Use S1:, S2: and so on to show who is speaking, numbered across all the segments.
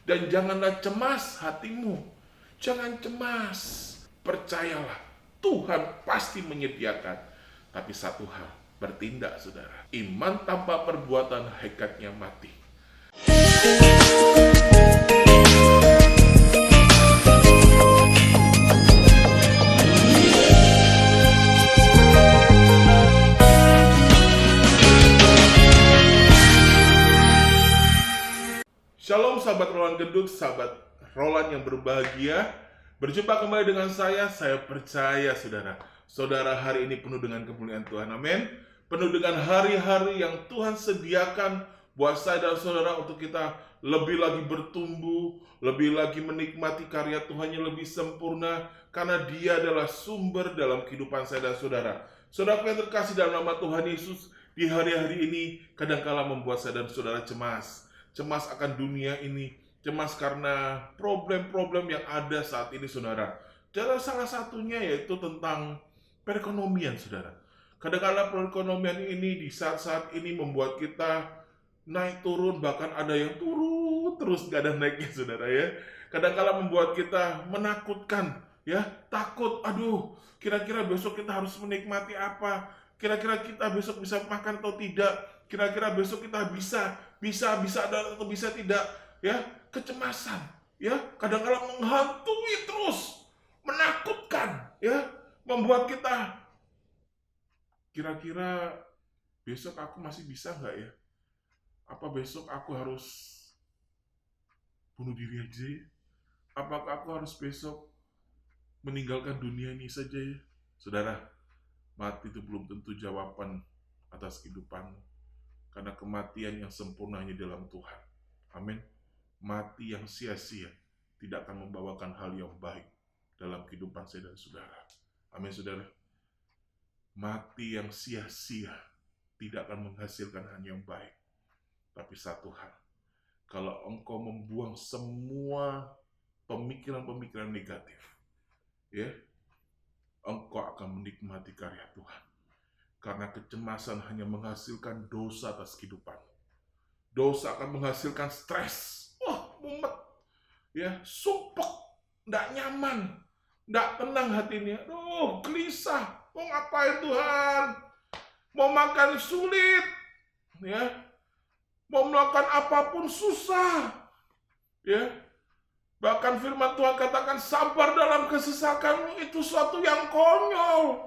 S1: Dan janganlah cemas hatimu. Jangan cemas. Percayalah, Tuhan pasti menyediakan. Tapi satu hal, bertindak saudara. Iman tanpa perbuatan hakikatnya mati. Shalom sahabat Roland Gendut, sahabat Roland yang berbahagia. Berjumpa kembali dengan saya percaya saudara hari ini penuh dengan kemuliaan Tuhan, amin. Penuh dengan hari-hari yang Tuhan sediakan buat saya dan saudara untuk kita lebih lagi bertumbuh, lebih lagi menikmati karya Tuhan yang lebih sempurna, karena Dia adalah sumber dalam kehidupan saya dan saudara. Saudara yang terkasih dalam nama Tuhan Yesus, di hari-hari ini kadangkala membuat saya dan saudara cemas. Cemas akan dunia ini, cemas karena problem-problem yang ada saat ini, saudara. Dan salah satunya yaitu tentang perekonomian, saudara. Kadang-kadang perekonomian ini di saat-saat ini membuat kita naik turun, bahkan ada yang turun terus gak ada naiknya, saudara ya. Kadang-kadang membuat kita menakutkan, ya, takut. Aduh, kira-kira besok kita harus menikmati apa? Kira-kira kita besok bisa makan atau tidak? Kira-kira besok kita bisa ada atau bisa tidak, ya. Kecemasan, ya, kadang-kadang menghantui terus, menakutkan, ya, membuat kita kira-kira besok aku masih bisa nggak ya? Apa besok aku harus bunuh diri aja ya? Apakah aku harus besok meninggalkan dunia ini saja ya? Saudara, mati itu belum tentu jawaban atas kehidupanmu. Karena kematian yang sempurna hanya dalam Tuhan. Amin. Mati yang sia-sia tidak akan membawakan hal yang baik dalam kehidupan saya dan saudara. Amin, saudara. Mati yang sia-sia tidak akan menghasilkan hal yang baik. Tapi satu hal, kalau engkau membuang semua pemikiran-pemikiran negatif, ya, engkau akan menikmati karya Tuhan. Karena kecemasan hanya menghasilkan dosa atas kehidupan. Dosa akan menghasilkan stres. Wah, mumet. Ya, sumpek. Nggak nyaman. Nggak tenang hatinya. Aduh, gelisah. Mau ngapain Tuhan? Mau makan sulit. Ya. Mau melakukan apapun susah. Ya. Bahkan firman Tuhan katakan sabar dalam kesesakanmu itu suatu yang konyol.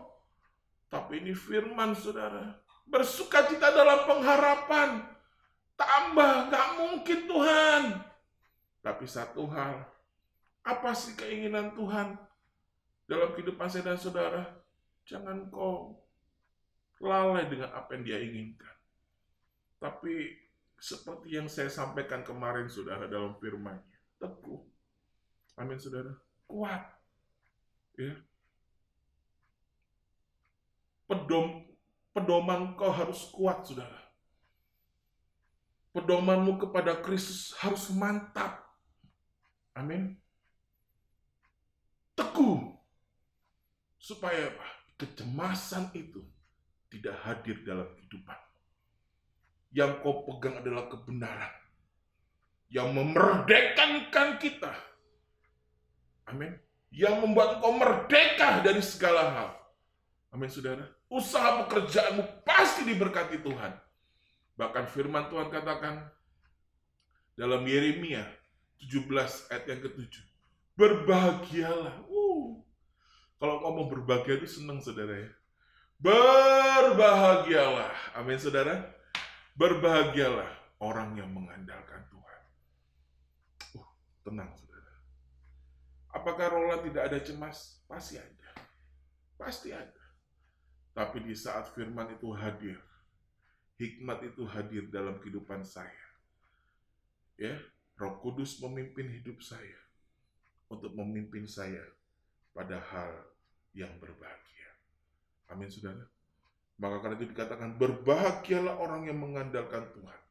S1: Tapi ini firman, saudara. Bersukacita dalam pengharapan. Tambah, gak mungkin Tuhan. Tapi satu hal, apa sih keinginan Tuhan dalam kehidupan saya dan saudara? Jangan kau lalai dengan apa yang Dia inginkan. Tapi seperti yang saya sampaikan kemarin, saudara, dalam firman-Nya, teguh. Amin, saudara. Kuat. Ya. Pedoman kau harus kuat, saudara. Pedomanmu kepada Kristus harus mantap. Amin. Teguh. Supaya apa? Kecemasan itu tidak hadir dalam kehidupan. Yang kau pegang adalah kebenaran. Yang memerdekakan kita. Amin. Yang membuat kau merdeka dari segala hal. Amin, saudara. Usaha pekerjaanmu pasti diberkati Tuhan. Bahkan firman Tuhan katakan dalam Yeremia 17 ayat yang ke-7. Berbahagialah. Kalau ngomong berbahagia itu senang, saudara ya. Berbahagialah. Amin, saudara. Berbahagialah orang yang mengandalkan Tuhan. Tenang, saudara. Apakah Roland tidak ada cemas? Pasti ada. Pasti ada. Tapi di saat firman itu hadir, hikmat itu hadir dalam kehidupan saya. Ya, Roh Kudus memimpin hidup saya untuk memimpin saya pada hal yang berbahagia. Amin, saudara. Maka karena itu dikatakan berbahagialah orang yang mengandalkan Tuhan,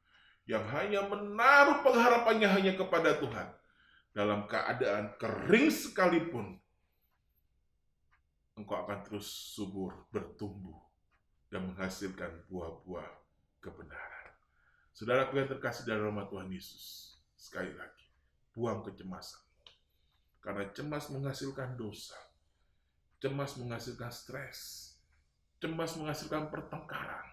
S1: yang hanya menaruh pengharapannya hanya kepada Tuhan. Dalam keadaan kering sekalipun, engkau akan terus subur, bertumbuh, dan menghasilkan buah-buah kebenaran. Saudaraku yang terkasih dalam nama Tuhan Yesus, sekali lagi, buang kecemasan. Karena cemas menghasilkan dosa, cemas menghasilkan stres, cemas menghasilkan pertengkaran,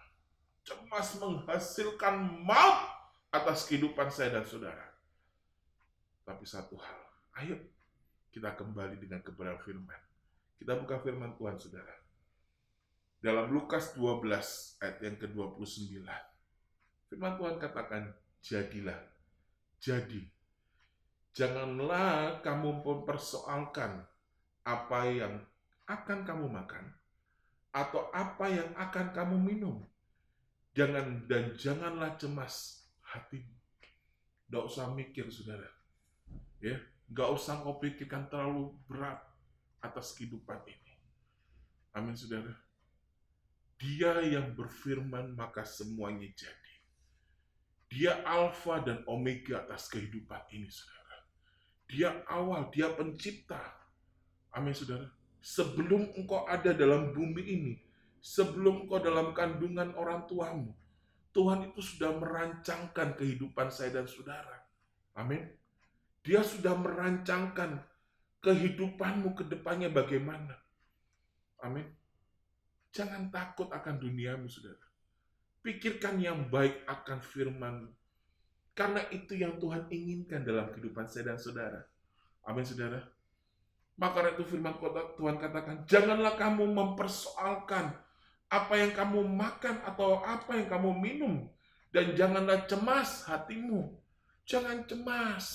S1: cemas menghasilkan maut atas kehidupan saya dan saudara. Tapi satu hal, ayo kita kembali dengan kebenaran firman. Kita buka firman Tuhan, saudara. Dalam Lukas 12 ayat yang ke-29. Firman Tuhan katakan, jadilah. Jadi, janganlah kamu mempersoalkan apa yang akan kamu makan atau apa yang akan kamu minum. Janganlah cemas hatimu. Nggak usah mikir, saudara. Ya, nggak usah kau pikirkan terlalu berat atas kehidupan ini. Amin, saudara. Dia yang berfirman maka semuanya jadi. Dia Alfa dan Omega atas kehidupan ini, saudara. Dia awal, dia pencipta. Amin, saudara. Sebelum engkau ada dalam bumi ini, sebelum engkau dalam kandungan orang tuamu, Tuhan itu sudah merancangkan kehidupan saya dan saudara. Amin. Dia sudah merancangkan kehidupanmu ke depannya bagaimana. Amin. Jangan takut akan duniamu, saudara. Pikirkan yang baik akan firman. Karena itu yang Tuhan inginkan dalam kehidupan saya dan saudara. Amin, saudara. Maka itu firman Tuhan katakan, janganlah kamu mempersoalkan apa yang kamu makan atau apa yang kamu minum. Dan janganlah cemas hatimu. Jangan cemas.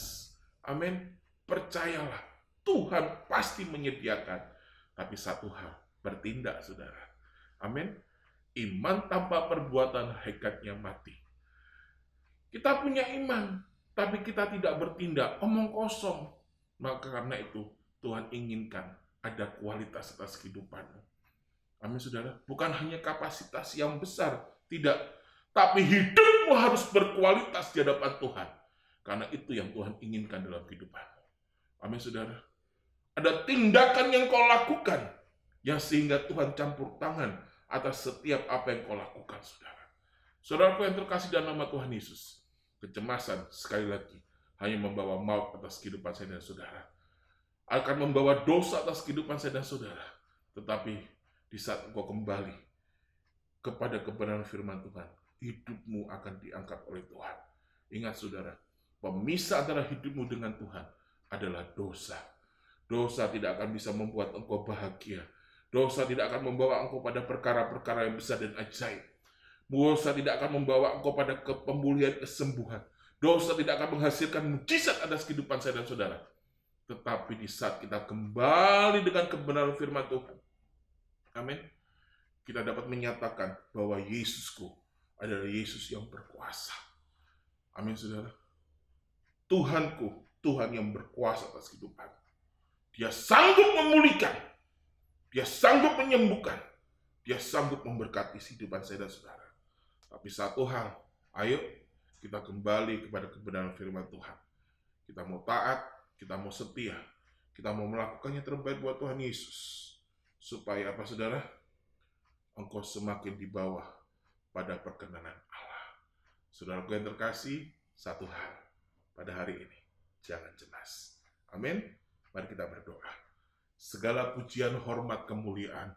S1: Amin. Percayalah, Tuhan pasti menyediakan. Tapi satu hal, bertindak, saudara. Amin. Iman tanpa perbuatan hakikatnya mati. Kita punya iman, tapi kita tidak bertindak, omong kosong. Maka karena itu, Tuhan inginkan ada kualitas atas kehidupanmu. Amin, saudara. Bukan hanya kapasitas yang besar, tidak. Tapi hidupmu harus berkualitas di hadapan Tuhan. Karena itu yang Tuhan inginkan dalam kehidupanmu. Amin, saudara. Ada tindakan yang kau lakukan, yang sehingga Tuhan campur tangan atas setiap apa yang kau lakukan, saudara. Saudaraku yang terkasih dalam nama Tuhan Yesus, kecemasan sekali lagi hanya membawa maut atas kehidupan saya dan saudara. Akan membawa dosa atas kehidupan saya dan saudara. Tetapi di saat engkau kembali kepada kebenaran firman Tuhan, hidupmu akan diangkat oleh Tuhan. Ingat, saudara, pemisah antara hidupmu dengan Tuhan adalah dosa. Dosa tidak akan bisa membuat engkau bahagia. Dosa tidak akan membawa engkau pada perkara-perkara yang besar dan ajaib. Dosa tidak akan membawa engkau pada pemulihan, kesembuhan. Dosa tidak akan menghasilkan mujizat atas kehidupan saya dan saudara. Tetapi di saat kita kembali dengan kebenaran firman Tuhan, amin, kita dapat menyatakan bahwa Yesusku adalah Yesus yang berkuasa. Amin, saudara. Tuhanku, Tuhan yang berkuasa atas kehidupan. Dia sanggup memulihkan. Dia sanggup menyembuhkan. Dia sanggup memberkati kehidupan saya dan saudara. Tapi satu hal, ayo kita kembali kepada kebenaran firman Tuhan. Kita mau taat, kita mau setia, kita mau melakukannya terbaik buat Tuhan Yesus. Supaya apa, saudara? Engkau semakin di bawah pada perkenanan Allah. Saudaraku yang terkasih, satu hal pada hari ini, jangan cemas. Amin. Mari kita berdoa. Segala pujian, hormat, kemuliaan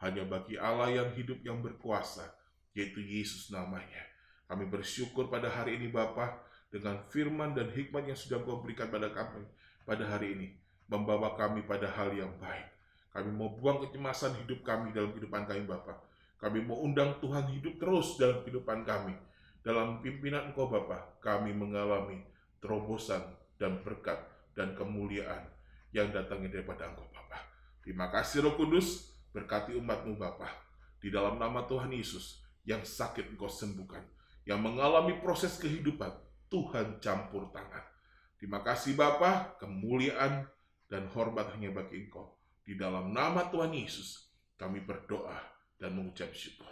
S1: hanya bagi Allah yang hidup, yang berkuasa, yaitu Yesus namanya. Kami bersyukur pada hari ini, Bapa, dengan firman dan hikmat yang sudah Kau berikan pada kami pada hari ini, membawa kami pada hal yang baik. Kami mau buang kecemasan hidup kami dalam kehidupan kami, Bapa. Kami mau undang Tuhan hidup terus dalam kehidupan kami. Dalam pimpinan Engkau, Bapa, kami mengalami terobosan dan berkat dan kemuliaan yang datangnya daripada Engkau, Bapa. Terima kasih, Roh Kudus, berkati umat-Mu, Bapa. Di dalam nama Tuhan Yesus, yang sakit Engkau sembuhkan, yang mengalami proses kehidupan, Tuhan campur tangan. Terima kasih, Bapa, kemuliaan dan hormat hanya bagi Engkau. Di dalam nama Tuhan Yesus, kami berdoa dan mengucap syukur.